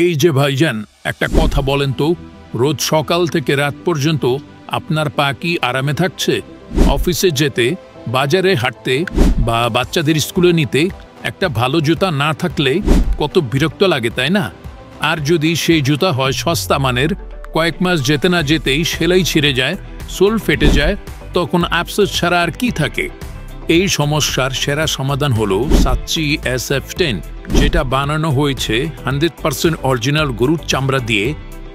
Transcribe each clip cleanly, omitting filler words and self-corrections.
এই যে ভাইজান, একটা কথা বলেন তো, রোজ সকাল থেকে রাত পর্যন্ত আপনার পা কি আরামে থাকছে? অফিসে যেতে, বাজারে হাঁটতে বা বাচ্চাদের স্কুলে নিতে একটা ভালো জুতা না থাকলে কত বিরক্ত লাগে, তাই না? আর যদি সেই জুতা হয় সস্তা মানের, কয়েক মাস যেতে না যেতেই সেলাই ছিঁড়ে যায়, সোল ফেটে যায়, তখন আফসোস ছাড়া আর কি থাকে? এই সমস্যার সেরা সমাধান হলো সাচ্চি SF10, যেটা বানানো হয়েছে 100% অরিজিনাল গরুর চামড়া দিয়ে।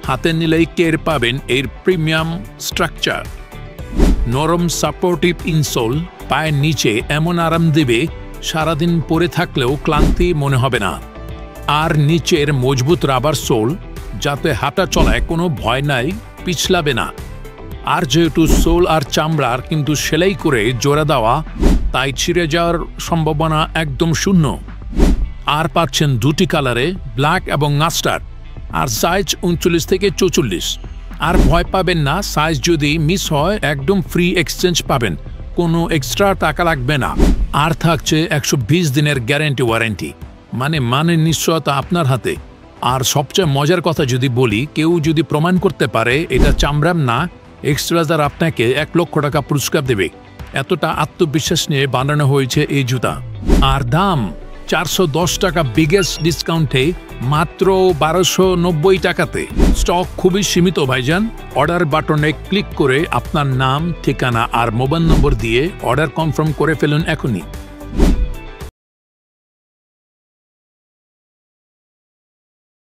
হাতে নিলেই টের পাবেন এর প্রিমিয়াম স্ট্রাকচার। নরম সাপোর্টিভ ইনসোল পায়ের নিচে এমন আরাম দেবে সারাদিন পরে থাকলেও ক্লান্তি মনে হবে না। আর নিচের মজবুত রাবার সোল, যাতে হাঁটা চলায় কোনো ভয় নাই, পিছলাবে না। আর যেহেতু সোল আর চামড়ার কিন্তু সেলাই করে জোড়া দেওয়া, তাই ছিঁড়ে যাওয়ার সম্ভাবনা একদম শূন্য। আর পাচ্ছেন দুটি কালারে, ব্ল্যাক এবং মাস্টার্ড, আর সাইজ 39 থেকে 44। আর ভয় পাবেন না, সাইজ যদি মিস হয় একদম ফ্রি এক্সচেঞ্জ পাবেন, কোনো এক্সট্রা টাকা লাগবে না। আর থাকছে 120 দিনের গ্যারান্টি ওয়ারেন্টি, মানে নিশ্চয়তা আপনার হাতে। আর সবচেয়ে মজার কথা যদি বলি, কেউ যদি প্রমাণ করতে পারে এটা চামড়ার না, এক্সট্রা যারা আপনাকে 1 লক্ষ টাকা পুরস্কার দেবে। এতটা আত্মবিশ্বাস নিয়ে বানানো হয়েছে এই জুতা। আর দাম 410 টাকা বিগেস্ট ডিসকাউন্টে মাত্র 1290 টাকাতে। স্টক খুবই সীমিত ভাইজান। অর্ডার বাটনে ক্লিক করে আপনার নাম, ঠিকানা আর মোবাইল নম্বর দিয়ে অর্ডার কনফার্ম করে ফেলুন এখনই।